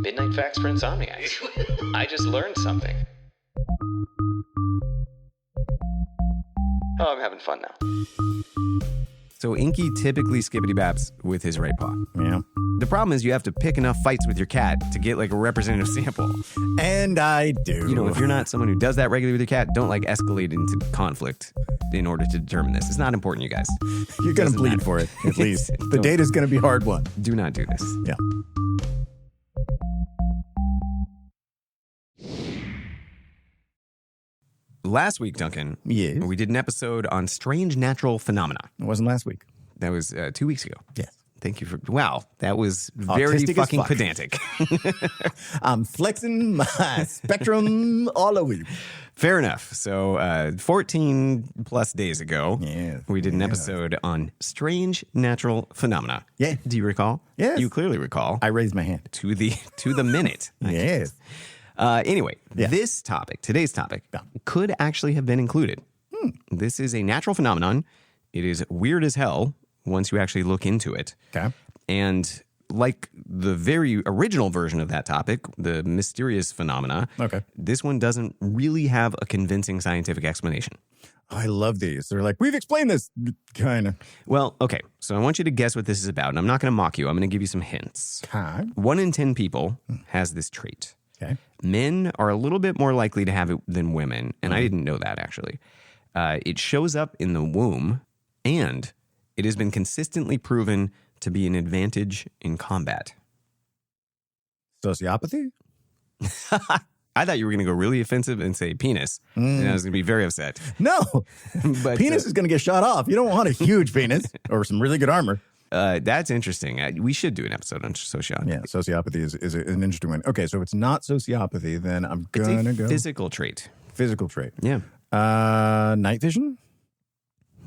Midnight Facts for Insomniacs. I just learned something. Oh, I'm having fun now. So Inky typically skibbity-baps with his right paw. Yeah. The problem is you have to pick enough fights with your cat to get like a representative sample. And I do. You know, if you're not someone who does that regularly with your cat, don't like escalate into conflict in order to determine this. It's not important, you guys. You're going to bleed for it, at least. The data's going to be hard won. Do not do this. Yeah. Last week, Duncan, Yes. we did an episode on strange natural phenomena. It wasn't last week. That was 2 weeks ago. Yes. Thank you for... Wow, that was very Autistic as fucking fuck. pedantic. I'm flexing my spectrum all over you. Fair enough. So 14 plus days ago, Yes. we did an episode on strange natural phenomena. Yeah. Do you recall? Yes. You clearly recall. I raised my hand. To the minute. Yes. Anyway, Yeah. today's topic, Yeah. could actually have been included. This is a natural phenomenon. It is weird as hell once you actually look into it. Okay. And like the very original version of that topic, the mysterious phenomena, Okay. this one doesn't really have a convincing scientific explanation. I love these. They're like, we've explained this, kind of. Well, okay, so I want you to guess what this is about, and I'm not going to mock you. I'm going to give you some hints. Okay. 1 in 10 people has this trait. Okay. Men are a little bit more likely to have it than women, and I didn't know that, actually. It shows up in the womb, and it has been consistently proven to be an advantage in combat. Sociopathy? I thought you were going to go really offensive and say penis, and I was going to be very upset. No. But Penis is going to get shot off. You don't want a huge penis or some really good armor. that's interesting. We should do an episode on sociopathy. Yeah, sociopathy is an interesting one. Okay, so if it's not sociopathy, then I'm It's going to a go physical trait. physical trait. Yeah. Night vision?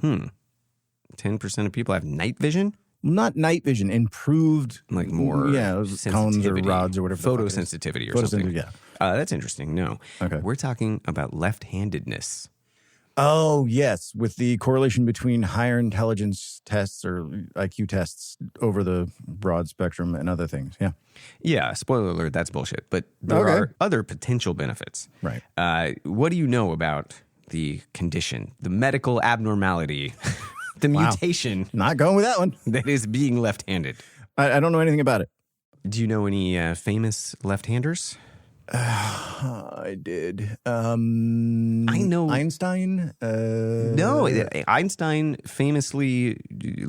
10% of people have night vision? Not night vision, improved. Like more Yeah, those cones or sensitivity. rods or whatever. the fuck it is. Photosensitivity or something. Yeah. That's interesting. No. Okay. We're talking about left-handedness. Oh, yes, with the correlation between higher intelligence tests or IQ tests over the broad spectrum and other things. Yeah. Yeah, spoiler alert, that's bullshit. But there Okay. are other potential benefits. Right. What do you know about the condition, the medical abnormality, the mutation Not going with that one. that is being left-handed? I don't know anything about it. Do you know any famous left-handers? I did. I know Einstein. No, Einstein famously,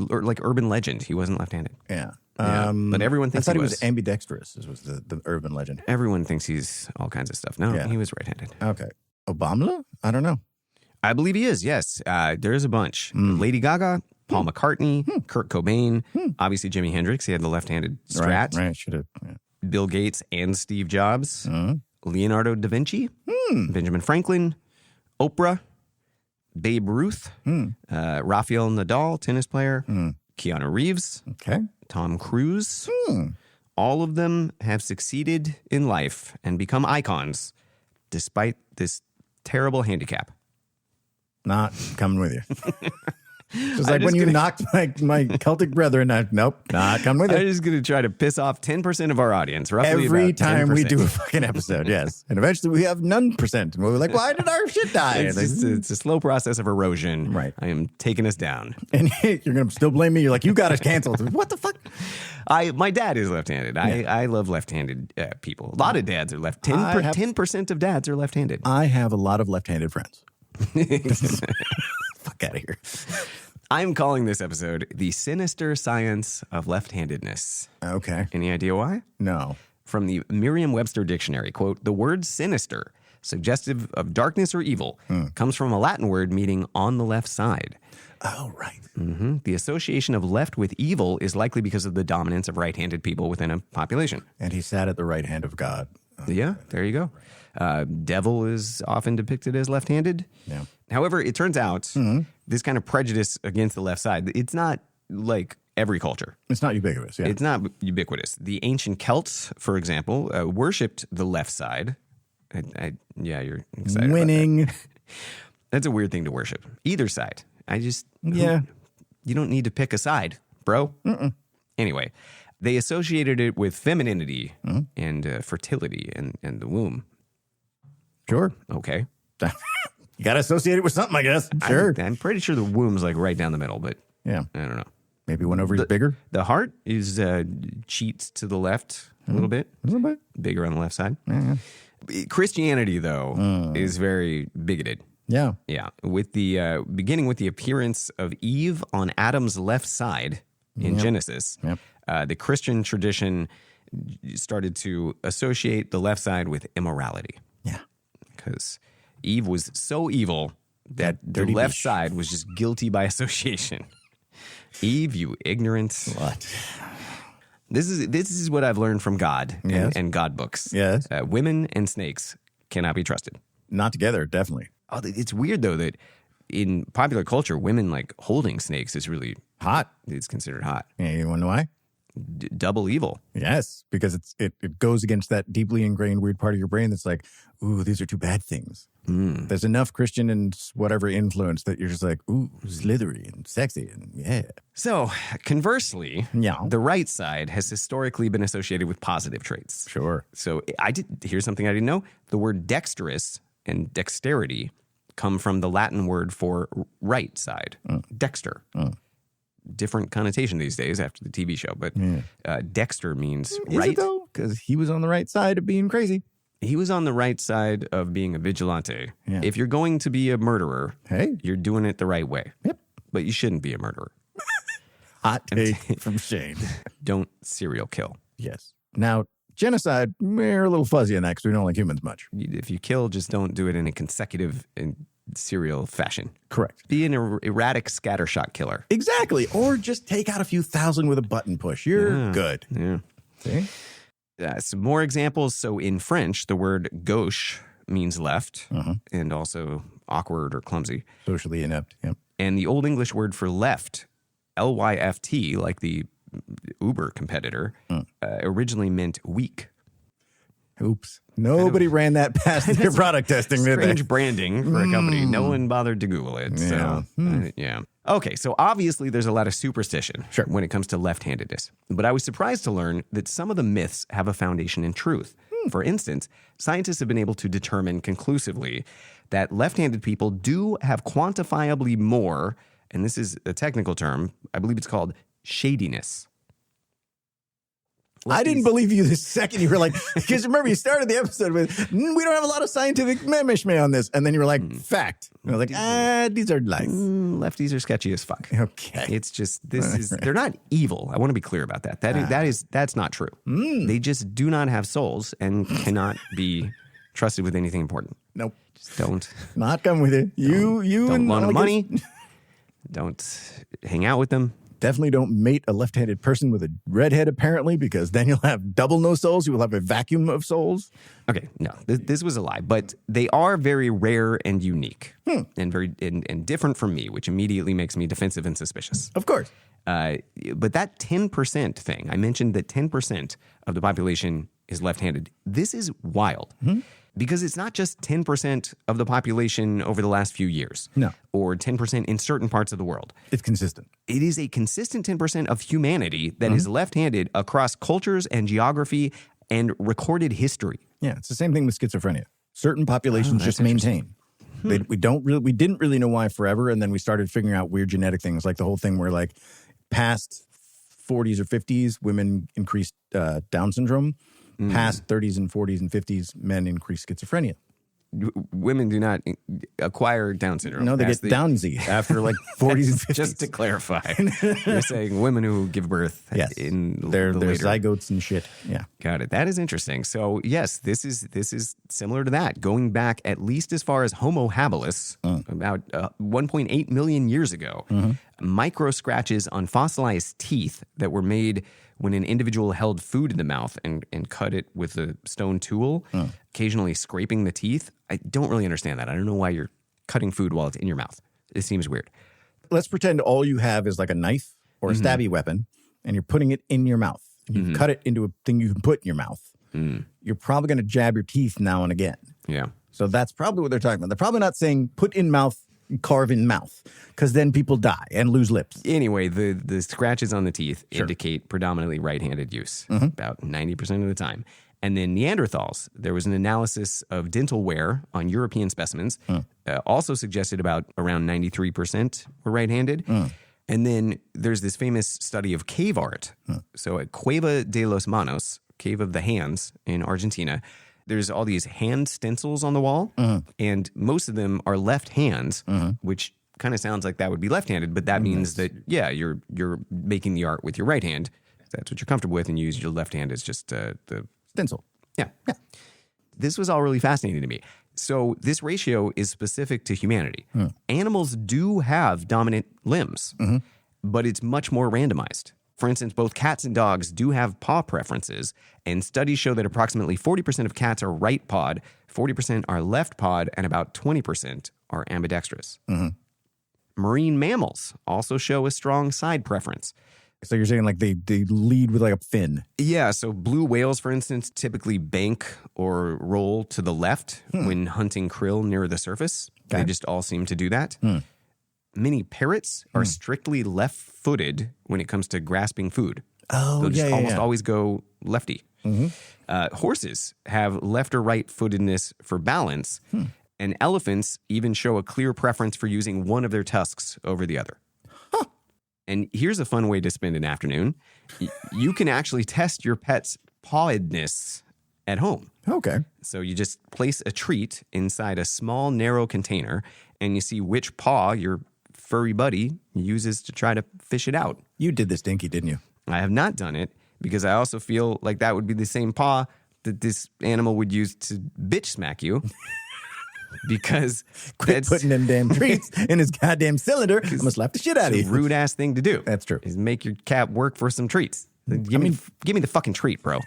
or like urban legend, he wasn't left-handed. Yeah. Yeah, but everyone I thinks thought he he was was. ambidextrous. This was the urban legend. Everyone thinks he's all kinds of stuff. No, Yeah. he was right-handed. Okay. Obama? I don't know. I believe he is, yes. There's a bunch. Lady Gaga, Paul McCartney, Kurt Cobain, obviously Jimi Hendrix. He had the left-handed strat. Right. Should have. Yeah. Bill Gates and Steve Jobs. Leonardo da Vinci, Benjamin Franklin, Oprah, Babe Ruth, Rafael Nadal, tennis player, Keanu Reeves, Okay. Tom Cruise. All of them have succeeded in life and become icons despite this terrible handicap. Not coming with you. Just I'm like when just you gonna- knocked my Celtic brethren. Nope, not coming with I'm you. just going to try to piss off 10% of our audience, roughly Every about time we 10%. do a fucking episode, yes. And eventually we have none percent. And we're like, why did our shit die? It's a slow process of erosion. Right. I am taking us down. And you're going to still blame me. You're like, you got us canceled. What the fuck? My dad is left-handed. I love left-handed people. A lot of dads are left. 10% of dads are left-handed. I have a lot of left-handed friends. Fuck out of here. I'm calling this episode The Sinister Science of Left-Handedness. Okay. Any idea why? No. From the Merriam-Webster dictionary, quote, the word sinister, suggestive of darkness or evil, comes from a Latin word meaning on the left side. Oh, right. The association of left with evil is likely because of the dominance of right-handed people within a population. And he sat at the right hand of God. Yeah, there you go. Devil is often depicted as left-handed. Yeah. However, it turns out this kind of prejudice against the left side, it's not like every culture. It's not ubiquitous. Yeah. It's not ubiquitous. The ancient Celts, for example, worshipped the left side. Yeah, you're excited Winning. about that. That's a weird thing to worship. Either side. You don't need to pick a side, bro. Anyway, They associated it with femininity and fertility and the womb. Sure. Okay. You got to associate it with something, I guess. Sure. I'm pretty sure the womb's like right down the middle, but Yeah. I don't know. Maybe one over is bigger. The heart is cheats to the left a little bit. A little bit. Bigger on the left side. Yeah. Christianity, though, is very bigoted. Yeah. Yeah. With the beginning with the appearance of Eve on Adam's left side in Genesis, the Christian tradition started to associate the left side with immorality. Yeah. Because Eve was so evil that the Dirty left bitch. side was just guilty by association. Eve, you ignorant What? This is what I've learned from God and God books. Yes. Women and snakes cannot be trusted. Not together, definitely. Oh, it's weird though that in popular culture, women like holding snakes is really Hot. it's considered hot. Yeah, you want to know why? Double evil. Yes, because it goes against that deeply ingrained weird part of your brain that's like, ooh, these are two bad things. There's enough Christian and whatever influence that you're just like, ooh, slithery and sexy and yeah. So conversely, Yeah. the right side has historically been associated with positive traits. Sure. So here's something I didn't know. The word dexterous and dexterity come from the Latin word for right side, dexter. Different connotation these days after the TV show, but dexter means Is right. it though? Because he was on the right side of being crazy. He was on the right side of being a vigilante. Yeah. If you're going to be a murderer, Hey. you're doing it the right way. Yep. But you shouldn't be a murderer. Hot take from Shane. Don't serial kill. Yes. Now, genocide, we're a little fuzzy on that because we don't like humans much. If you kill, just don't do it in a consecutive and serial fashion. Correct. Be an erratic scattershot killer. Exactly. Or just take out a few thousand with a button push. You're good. Yeah. See? Some more examples. So in French, the word gauche means left and also awkward or clumsy. Socially inept. Yep. And the Old English word for left, L-Y-F-T, like the Uber competitor, originally meant weak. Oops. Nobody ran that past their product testing, did they? Strange branding for a company. No one bothered to Google it. So, yeah. Okay, so obviously there's a lot of superstition when it comes to left-handedness. But I was surprised to learn that some of the myths have a foundation in truth. For instance, scientists have been able to determine conclusively that left-handed people do have quantifiably more, and this is a technical term, I believe it's called shadiness. I didn't believe you the second you were like, because remember, you started the episode with, we don't have a lot of scientific mishmash on this. And then you were like, fact. And I was like, these are lies. Lefties are sketchy as fuck. Okay. It's just, they're not evil. I want to be clear about that. That's not true. They just do not have souls and cannot be trusted with anything important. Nope. Just don't. Not coming with it. You Don't and loan them all money. Don't hang out with them. Definitely don't mate a left-handed person with a redhead, apparently, because then you'll have double no souls. You will have a vacuum of souls. Okay, no, this was a lie, but they are very rare and unique and very and different from me, which immediately makes me defensive and suspicious. Of course. But that 10% thing, I mentioned that 10% of the population is left-handed. This is wild. Because it's not just 10% of the population over the last few years. No. Or 10% in certain parts of the world. It's consistent. It is a consistent 10% of humanity that is left-handed across cultures and geography and recorded history. Yeah, it's the same thing with schizophrenia. Certain populations just maintain. We didn't really know why forever, and then we started figuring out weird genetic things, like the whole thing where, like, past 40s or 50s, women increased Down syndrome. Past 30s and 40s and 50s, men increase schizophrenia. Women do not acquire Down syndrome. No, they get Downsy after like 40s and 50s. Just to clarify, you're saying women who give birth they're zygotes and shit. Yeah. Got it. That is interesting. So yes, this is similar to that. Going back at least as far as Homo habilis, about 1.8 million years ago, micro scratches on fossilized teeth that were made when an individual held food in the mouth and cut it with a stone tool, occasionally scraping the teeth. I don't really understand that. I don't know why you're cutting food while it's in your mouth. It seems weird. Let's pretend all you have is like a knife or a stabby weapon, and you're putting it in your mouth. You cut it into a thing you can put in your mouth. You're probably going to jab your teeth now and again. Yeah. So that's probably what they're talking about. They're probably not saying put in mouth carve in mouth because then people die and lose lips. Anyway, the scratches on the teeth indicate predominantly right-handed use, about 90% of the time. And then Neanderthals, there was an analysis of dental wear on European specimens, also suggested about around 93% were right-handed. And then there's this famous study of cave art. So at Cueva de los Manos, Cave of the Hands in Argentina, there's all these hand stencils on the wall, and most of them are left hands, which kind of sounds like that would be left-handed, but that means that, you're making the art with your right hand. That's what you're comfortable with, and you use your left hand as just the Stencil. Yeah. This was all really fascinating to me. So this ratio is specific to humanity. Animals do have dominant limbs, but it's much more randomized. For instance, both cats and dogs do have paw preferences, and studies show that approximately 40% of cats are right-pawed, 40% are left-pawed, and about 20% are ambidextrous. Marine mammals also show a strong side preference. So you're saying like they lead with like a fin. Yeah, so blue whales, for instance, typically bank or roll to the left when hunting krill near the surface. Okay. They just all seem to do that. Many parrots are strictly left-footed when it comes to grasping food. Oh, They'll just almost always go lefty. Horses have left or right-footedness for balance, and elephants even show a clear preference for using one of their tusks over the other. And here's a fun way to spend an afternoon. You can actually test your pet's pawedness at home. Okay. So you just place a treat inside a small, narrow container, and you see which paw your furry buddy uses to try to fish it out. You did this, Dinky, didn't you? I have not done it because I also feel like that would be the same paw that this animal would use to bitch smack you. Because quit putting them damn treats in his goddamn cylinder. I'm gonna slap the shit out of you. It's a rude ass thing to do. That's true. Is make your cat work for some treats. Give me the fucking treat, bro.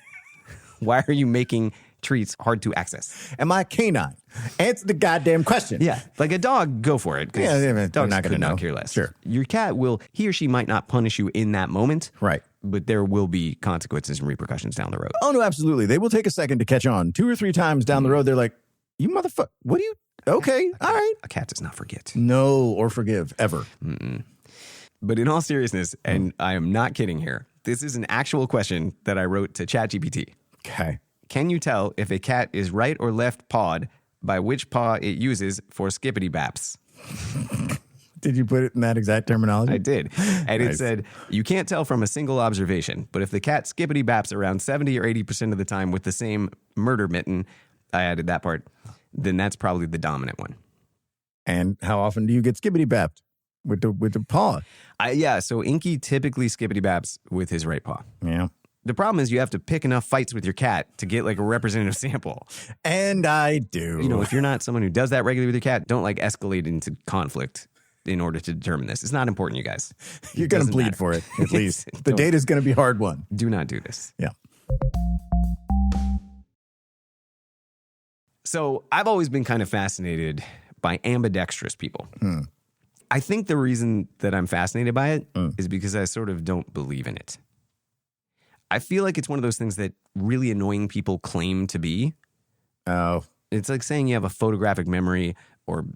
Why are you making treats hard to access? Am I canine? Answer the goddamn question. Yeah, like a dog, go for it. Dogs not going to care less. Sure. Your cat he or she might not punish you in that moment. Right. But there will be consequences and repercussions down the road. Oh, no, absolutely. They will take a second to catch on. 2 or 3 times down the road, they're like, you motherfucker, what do you... Okay, all right. A cat does not forget. No, or forgive, ever. But in all seriousness, and I am not kidding here, this is an actual question that I wrote to ChatGPT. Okay. Can you tell if a cat is right or left pawed by which paw it uses for skippity baps? Did you put it in that exact terminology? I did. And Nice. It said, you can't tell from a single observation, but if the cat skippity baps around 70 or 80% of the time with the same murder mitten, I added that part, then that's probably the dominant one. And how often do you get skibbity bapped with the paw? So Inky typically skippity baps with his right paw. Yeah. The problem is you have to pick enough fights with your cat to get like a representative sample. And I do. You know, if you're not someone who does that regularly with your cat, don't like escalate into conflict in order to determine this. It's not important, you guys. You're going to bleed for it, at least. The data's going to be hard won. Do not do this. Yeah. So I've always been kind of fascinated by ambidextrous people. I think the reason that I'm fascinated by it is because I sort of don't believe in it. I feel like it's one of those things that really annoying people claim to be. Oh. It's like saying you have a photographic memory or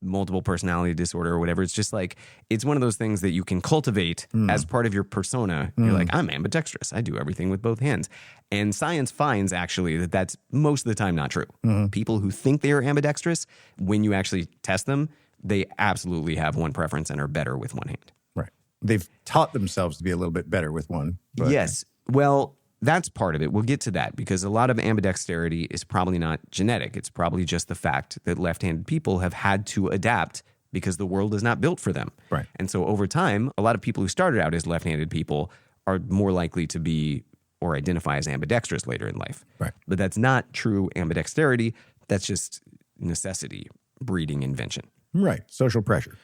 multiple personality disorder or whatever. It's just like, it's one of those things that you can cultivate as part of your persona. You're like, I'm ambidextrous. I do everything with both hands. And science finds actually that that's most of the time not true. People who think they are ambidextrous, when you actually test them, they absolutely have one preference and are better with one hand. Right. They've taught themselves to be a little bit better with one. But... Yes. Well, that's part of it. We'll get to that because a lot of ambidexterity is probably not genetic. It's probably just the fact that left-handed people have had to adapt because the world is not built for them. Right. And so over time, a lot of people who started out as left-handed people are more likely to be or identify as ambidextrous later in life. Right. But that's not true ambidexterity. That's just necessity, breeding invention. Right. Social pressure.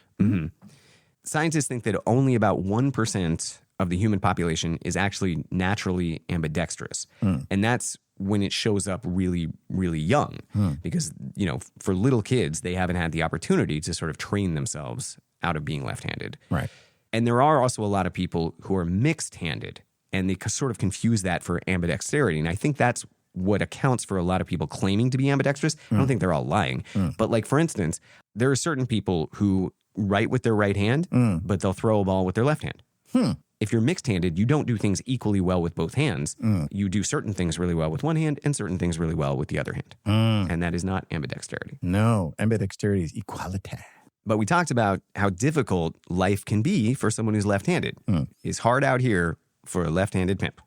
Scientists think that only about 1% of the human population is actually naturally ambidextrous. And that's when it shows up really, really young. Because, you know, for little kids, they haven't had the opportunity to sort of train themselves out of being left-handed. Right. And there are also a lot of people who are mixed-handed, and they sort of confuse that for ambidexterity. And I think that's what accounts for a lot of people claiming to be ambidextrous. I don't think they're all lying. But like, for instance, there are certain people who write with their right hand, but they'll throw a ball with their left hand. If you're mixed-handed, you don't do things equally well with both hands. You do certain things really well with one hand and certain things really well with the other hand. And that is not ambidexterity. No, ambidexterity is equality. But we talked about how difficult life can be for someone who's left-handed. It's hard out here for a left-handed pimp.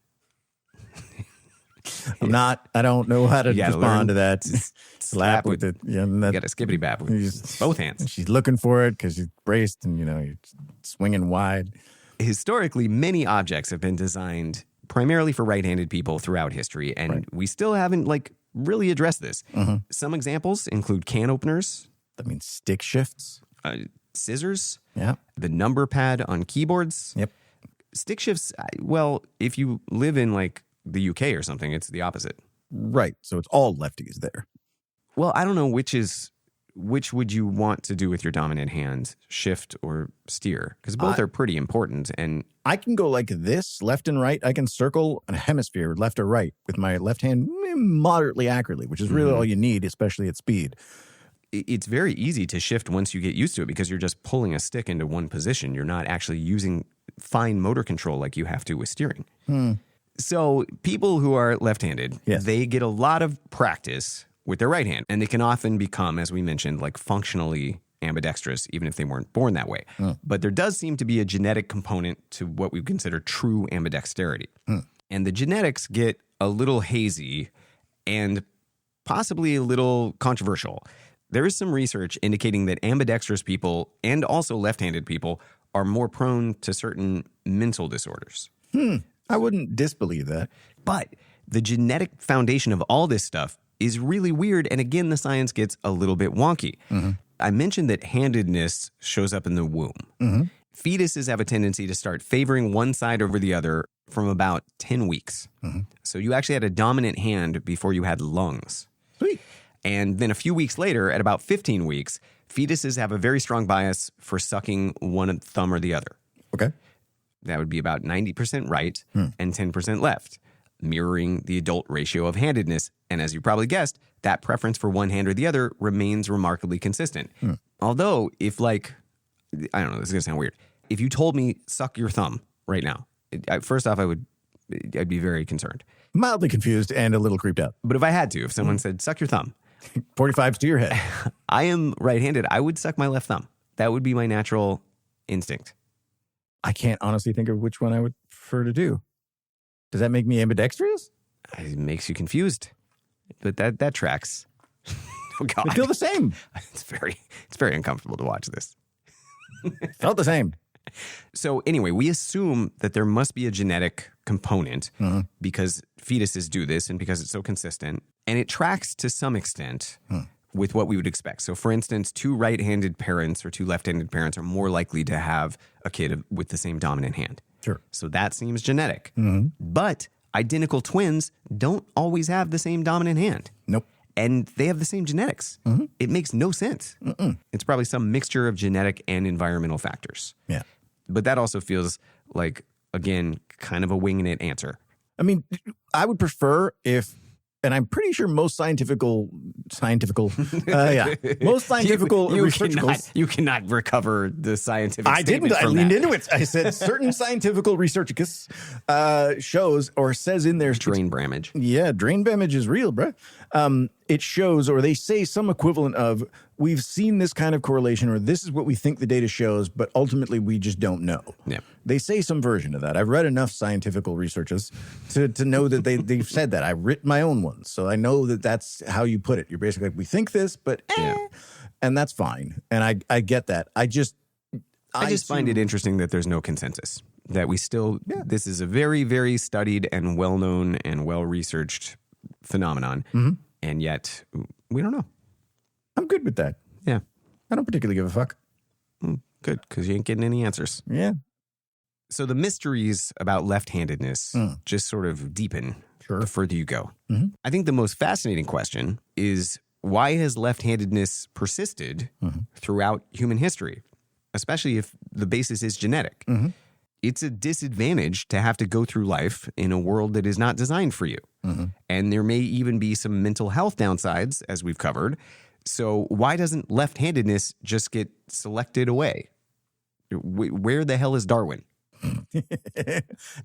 I don't know how to gotta respond learn to that. Slap with it. Yeah, You got to skippity bap with both hands. She's looking for it because she's braced and, you're swinging wide. Historically, many objects have been designed primarily for right-handed people throughout history, and we still haven't really addressed this. Some examples include can openers. That means stick shifts. Scissors. Yeah. The number pad on keyboards. Yep. Stick shifts, well, if you live in the UK or something, it's the opposite. Right. So it's all lefties there. Well, I don't know which would you want to do with your dominant hand, shift or steer? Because both are pretty important. And I can go like this, left and right. I can circle a hemisphere, left or right, with my left hand moderately accurately, which is really all you need, especially at speed. It's very easy to shift once you get used to it because you're just pulling a stick into one position. You're not actually using fine motor control like you have to with steering. So people who are left-handed, they get a lot of practice with their right hand, and they can often become, as we mentioned, functionally ambidextrous, even if they weren't born that way. But there does seem to be a genetic component to what we consider true ambidexterity. And the genetics get a little hazy and possibly a little controversial. There is some research indicating that ambidextrous people and also left-handed people are more prone to certain mental disorders. I wouldn't disbelieve that. But the genetic foundation of all this stuff is really weird. And again, the science gets a little bit wonky. I mentioned that handedness shows up in the womb. Fetuses have a tendency to start favoring one side over the other from about 10 weeks. So you actually had a dominant hand before you had lungs. Sweet. And then a few weeks later, at about 15 weeks, fetuses have a very strong bias for sucking one thumb or the other. Okay. That would be about 90% right and 10% left, mirroring the adult ratio of handedness. And as you probably guessed, that preference for one hand or the other remains remarkably consistent. Although, if I don't know, this is going to sound weird. If you told me, suck your thumb right now, first off, I'd be very concerned. Mildly confused and a little creeped out. But if someone said, suck your thumb. 45's to your head. I am right-handed. I would suck my left thumb. That would be my natural instinct. I can't honestly think of which one I would prefer to do. Does that make me ambidextrous? It makes you confused. But that tracks. Oh, God. They feel the same. It's very uncomfortable to watch this. Felt the same. So anyway, we assume that there must be a genetic component because fetuses do this and because it's so consistent. And it tracks to some extent with what we would expect. So for instance, two right-handed parents or two left-handed parents are more likely to have a kid with the same dominant hand. Sure. So that seems genetic. But identical twins don't always have the same dominant hand. Nope. And they have the same genetics. It makes no sense. It's probably some mixture of genetic and environmental factors. Yeah. But that also feels like, again, kind of a winging it answer. I mean, I would prefer if, and I'm pretty sure most most scientifical researchers. You cannot recover the scientific I didn't. I leaned into it. I said certain scientifical researchicus shows or says in there. Drain bramage. Yeah, drain bramage is real, bruh. It shows, or they say some equivalent of, we've seen this kind of correlation, or this is what we think the data shows, but ultimately we just don't know. Yeah. They say some version of that. I've read enough scientifical researches to know that they've said that. I've written my own ones, so I know that that's how you put it. You're basically like, we think this, but and that's fine. And I get that. I just find it interesting that there's no consensus. That we still, this is a very, very studied and well-known and well-researched phenomenon. And yet, we don't know. I'm good with that. Yeah. I don't particularly give a fuck. Good, because you ain't getting any answers. Yeah. So the mysteries about left-handedness just sort of deepen the further you go. I think the most fascinating question is, why has left-handedness persisted throughout human history, especially if the basis is genetic? it's a disadvantage to have to go through life in a world that is not designed for you. And there may even be some mental health downsides, as we've covered. So why doesn't left-handedness just get selected away? Where the hell is Darwin?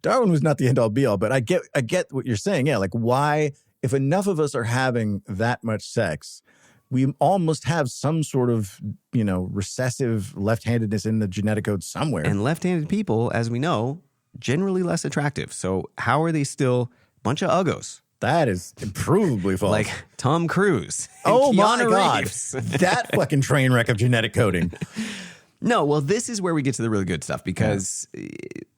Darwin was not the end-all be-all, but I get what you're saying. Yeah, like why, if enough of us are having that much sex, we all must have some sort of, recessive left-handedness in the genetic code somewhere. And left-handed people, as we know, generally less attractive. So how are they still a bunch of uggos? That is improvably false. Like Tom Cruise. Oh my Keanu God. Reeves. That fucking train wreck of genetic coding. No, well, this is where we get to the really good stuff because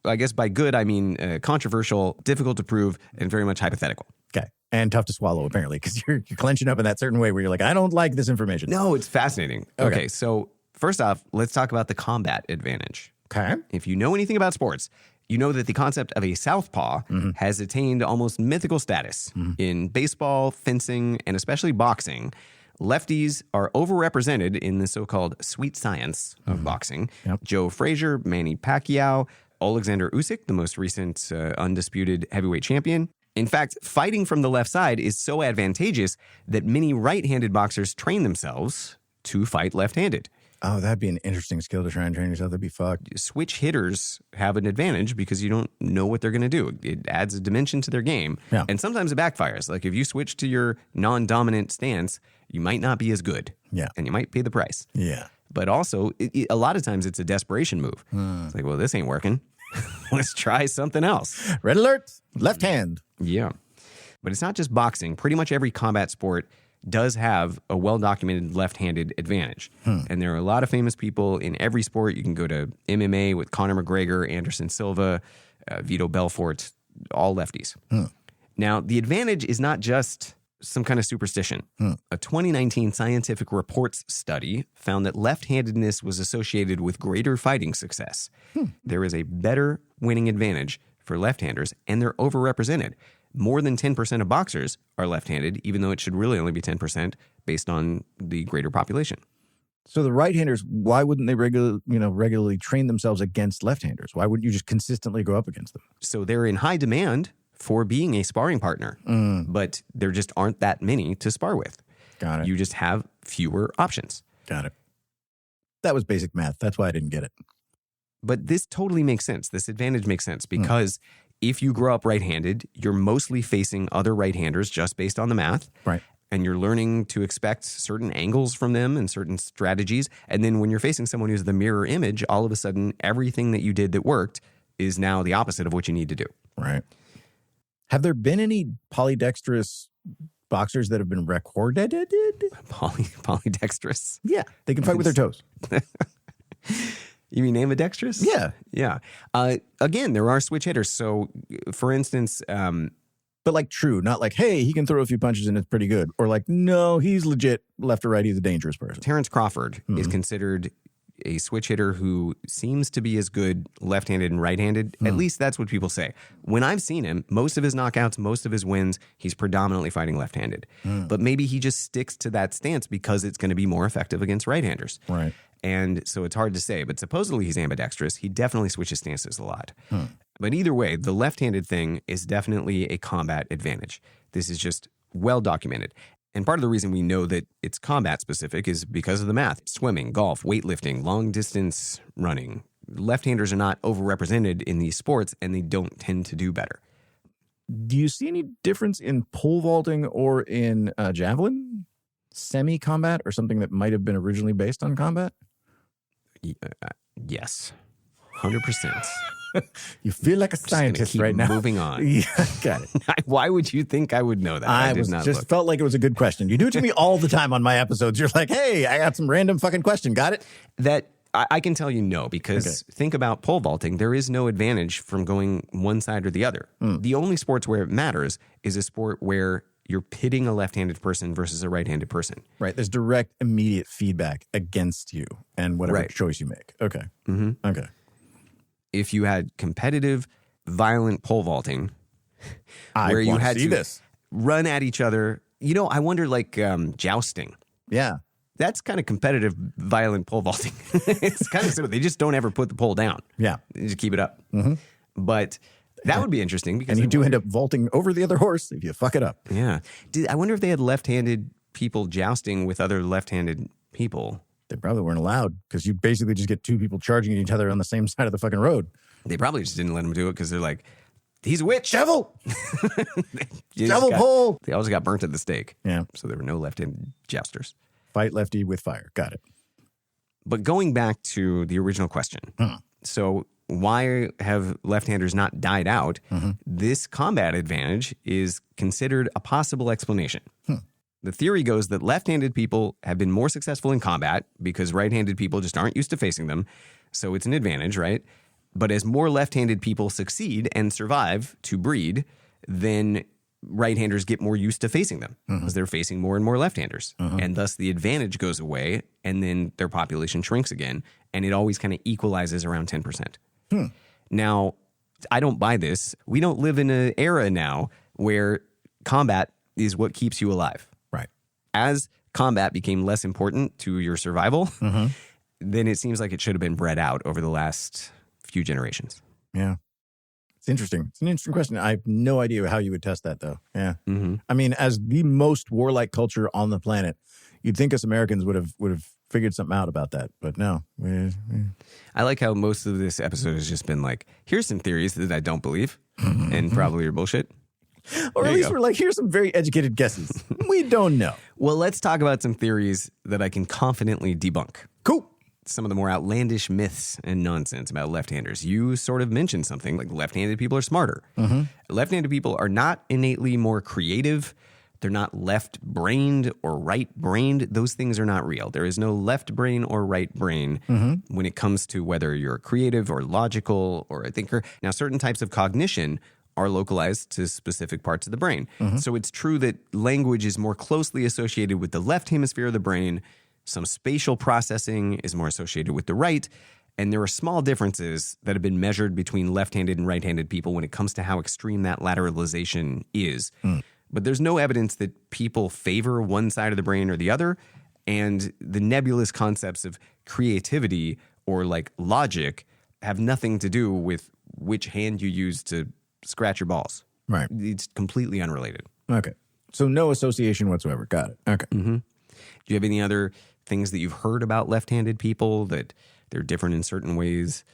I guess by good, I mean controversial, difficult to prove, and very much hypothetical. Okay. And tough to swallow, apparently, because you're clenching up in that certain way where you're like, I don't like this information. No, it's fascinating. Okay, so first off, let's talk about the combat advantage. Okay. If you know anything about sports, you know that the concept of a southpaw has attained almost mythical status. In baseball, fencing, and especially boxing. Lefties are overrepresented in the so-called sweet science of boxing. Yep. Joe Frazier, Manny Pacquiao, Alexander Usyk, the most recent undisputed heavyweight champion. In fact, fighting from the left side is so advantageous that many right-handed boxers train themselves to fight left-handed. Oh, that'd be an interesting skill to try and train yourself. That'd be fucked. Switch hitters have an advantage because you don't know what they're going to do. It adds a dimension to their game. Yeah. And sometimes it backfires. Like if you switch to your non-dominant stance, you might not be as good. Yeah. And you might pay the price. Yeah. But also, a lot of times it's a desperation move. It's like, well, this ain't working. Let's try something else. Red alert, left hand. Yeah. But it's not just boxing. Pretty much every combat sport does have a well-documented left-handed advantage. And there are a lot of famous people in every sport. You can go to MMA with Conor McGregor, Anderson Silva, Vito Belfort, all lefties. Now, the advantage is not just some kind of superstition. A 2019 Scientific Reports study found that left-handedness was associated with greater fighting success. There is a better winning advantage for left-handers, and they're overrepresented. More than 10% of boxers are left-handed, even though it should really only be 10% based on the greater population. So the right-handers, why wouldn't they regularly train themselves against left-handers? Why wouldn't you just consistently go up against them? So they're in high demand for being a sparring partner, but there just aren't that many to spar with. Got it. You just have fewer options. Got it. That was basic math. That's why I didn't get it. But this totally makes sense. This advantage makes sense because if you grow up right-handed, you're mostly facing other right-handers just based on the math. Right. And you're learning to expect certain angles from them and certain strategies. And then when you're facing someone who's the mirror image, all of a sudden, everything that you did that worked is now the opposite of what you need to do. Right. Have there been any polydextrous boxers that have been recorded? Polydextrous? Yeah. They can fight with their toes. You mean ambidextrous? Yeah. Yeah. Again, there are switch hitters. So, for instance... but like true, not like, hey, he can throw a few punches and it's pretty good. Or like, no, he's legit left or right. He's a dangerous person. Terrence Crawford is considered a switch hitter who seems to be as good left-handed and right-handed. At least that's what people say. When I've seen him, most of his knockouts, most of his wins, he's predominantly fighting left-handed. But maybe he just sticks to that stance because it's going to be more effective against right-handers. Right. And so it's hard to say. But supposedly he's ambidextrous. He definitely switches stances a lot. But either way, the left-handed thing is definitely a combat advantage. This is just well documented. And part of the reason we know that it's combat specific is because of the math. Swimming, golf, weightlifting, long distance running. Left-handers are not overrepresented in these sports and they don't tend to do better. Do you see any difference in pole vaulting or in javelin? Semi-combat or something that might have been originally based on combat? Yes, 100%. You feel like a scientist keep right now. Moving on. Yeah, got it. Why would you think I would know that? I did not just look. felt like it was a good question. You do it to me all the time on my episodes. You're like, hey, I got some random fucking question. Got it? That I can tell you no, because think about pole vaulting. There is no advantage from going one side or the other. The only sports where it matters is a sport where you're pitting a left-handed person versus a right-handed person. Right. There's direct, immediate feedback against you and whatever choice you make. Okay. Okay. If you had competitive, violent pole vaulting, where you had to this. run at each other, I wonder like jousting. Yeah. That's kind of competitive, violent pole vaulting. It's kind of simple. They just don't ever put the pole down. Yeah. They just keep it up. But that would be interesting. Because And you do end up vaulting over the other horse if you fuck it up. Yeah. I wonder if they had left-handed people jousting with other left-handed people. They probably weren't allowed because you basically just get two people charging at each other on the same side of the fucking road. They probably just didn't let them do it because they're like, he's a witch. Devil! Devil pole! They always got burnt at the stake. Yeah. So there were no left-handed jousters. Fight lefty with fire. Got it. But going back to the original question. So why have left-handers not died out? This combat advantage is considered a possible explanation. The theory goes that left-handed people have been more successful in combat because right-handed people just aren't used to facing them. So it's an advantage, right? But as more left-handed people succeed and survive to breed, then right-handers get more used to facing them because they're facing more and more left-handers. And thus the advantage goes away and then their population shrinks again. And it always kind of equalizes around 10%. Now, I don't buy this. We don't live in an era now where combat is what keeps you alive. Right. As combat became less important to your survival, then it seems like it should have been bred out over the last few generations. Yeah. It's interesting. It's an interesting question. I have no idea how you would test that, though. Yeah. I mean, as the most warlike culture on the planet, you'd think us Americans would have figured something out about that, but no. I like how most of this episode has just been like, here's some theories that I don't believe and probably are bullshit. Or at least we're like, here's some very educated guesses. We don't know. Well, let's talk about some theories that I can confidently debunk. Cool. Some of the more outlandish myths and nonsense about left-handers. You sort of mentioned something like left-handed people are smarter. Left-handed people are not innately more creative. They're not left-brained or right-brained. Those things are not real. There is no left brain or right brain when it comes to whether you're creative or logical or a thinker. Now, certain types of cognition are localized to specific parts of the brain. So it's true that language is more closely associated with the left hemisphere of the brain. Some spatial processing is more associated with the right. And there are small differences that have been measured between left-handed and right-handed people when it comes to how extreme that lateralization is. But there's no evidence that people favor one side of the brain or the other. And the nebulous concepts of creativity or like logic have nothing to do with which hand you use to scratch your balls. Right. It's completely unrelated. Okay. So no association whatsoever. Got it. Okay. Do you have any other things that you've heard about left-handed people that they're different in certain ways?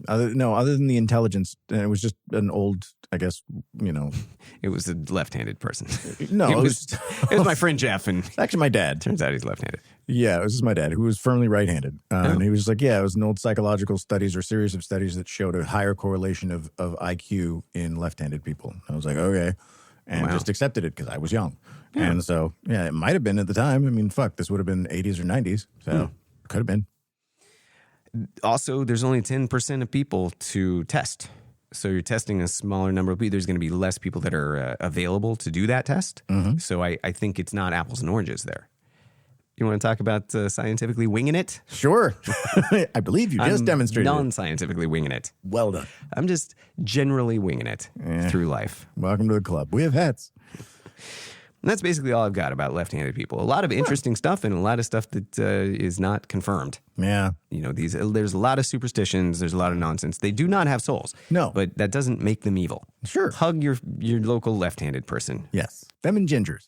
Other than the intelligence, and it was just an old, I guess, It was a left-handed person. No, it was my friend Jeff, and actually my dad. turns out he's left-handed. Yeah, it was just my dad, who was firmly right-handed. And he was just like, it was an old psychological studies or series of studies that showed a higher correlation of IQ in left-handed people. I was like, okay. And just accepted it because I was young. Yeah. And so, it might have been at the time. I mean, this would have been 80s or 90s. So could have been. Also, there's only 10% of people to test. So you're testing a smaller number of people. There's going to be less people that are available to do that test. So I think it's not apples and oranges there. You want to talk about scientifically winging it? Sure. I believe you just demonstrated non-scientifically winging it. Well done. I'm just generally winging it through life. Welcome to the club. We have hats. And that's basically all I've got about left-handed people. A lot of interesting stuff and a lot of stuff that is not confirmed. Yeah. There's a lot of superstitions. There's a lot of nonsense. They do not have souls. No. But that doesn't make them evil. Sure. Hug your local left-handed person. Yes. Them and gingers.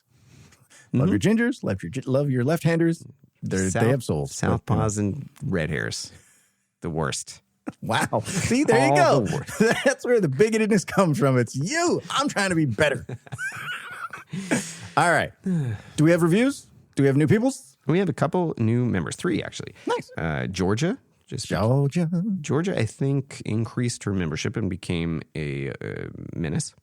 Love your gingers. Love your left-handers. They have souls. Southpaws and red hairs. The worst. Wow. See, there you go. That's where the bigotedness comes from. It's you. I'm trying to be better. All right. Do we have reviews? Do we have new peoples? We have a couple new members. 3, actually. Nice. Georgia. Georgia, I think, increased her membership and became a menace.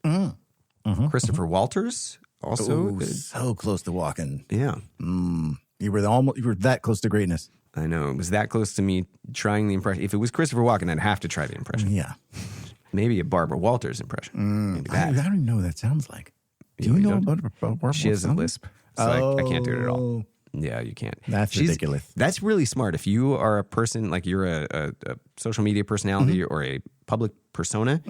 Christopher Walters, also. So close to walking. Yeah. You were that close to greatness. I know. It was that close to me trying the impression. If it was Christopher Walken, I'd have to try the impression. Yeah. Maybe a Barbara Walters impression. Maybe that. I don't even know what that sounds like. Do you know about Barbara? She has a lisp, so I can't do it at all. Yeah, you can't. That's ridiculous. That's really smart. If you are a person, like you're a social media personality or a public persona,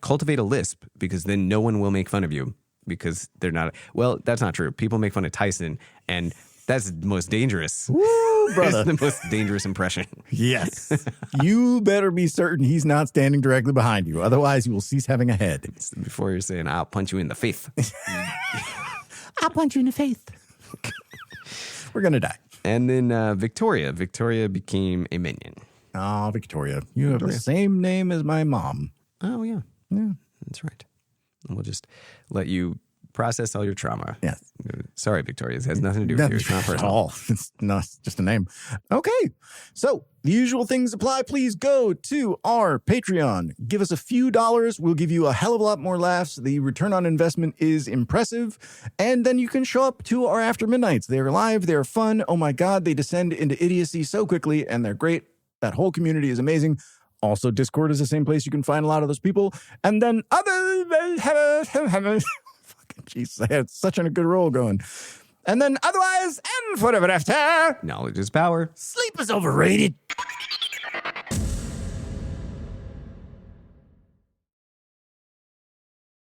cultivate a lisp, because then no one will make fun of you because they're not. Well, that's not true. People make fun of Tyson, and That's the most dangerous. Woo, That's brother. the most dangerous impression. Yes. You better be certain he's not standing directly behind you. Otherwise, you will cease having a head. Before you're saying, I'll punch you in the face. I'll punch you in the face. We're going to die. And then Victoria. Victoria became a minion. Oh, Victoria. You have the same name as my mom. Oh, yeah. Yeah. That's right. And we'll just let you process all your trauma. Yes. Sorry, Victoria. This has nothing to do with you. It's not at personal. all. It's not just a name. Okay. So the usual things apply. Please go to our Patreon. Give us a few dollars. We'll give you a hell of a lot more laughs. The return on investment is impressive. And then you can show up to our After Midnights. They're live. They're fun. Oh my God. They descend into idiocy so quickly and they're great. That whole community is amazing. Also, Discord is the same place you can find a lot of those people. And then fucking Jesus, I had such a good roll going. And then otherwise, and forever after, Knowledge is power. sleep is overrated.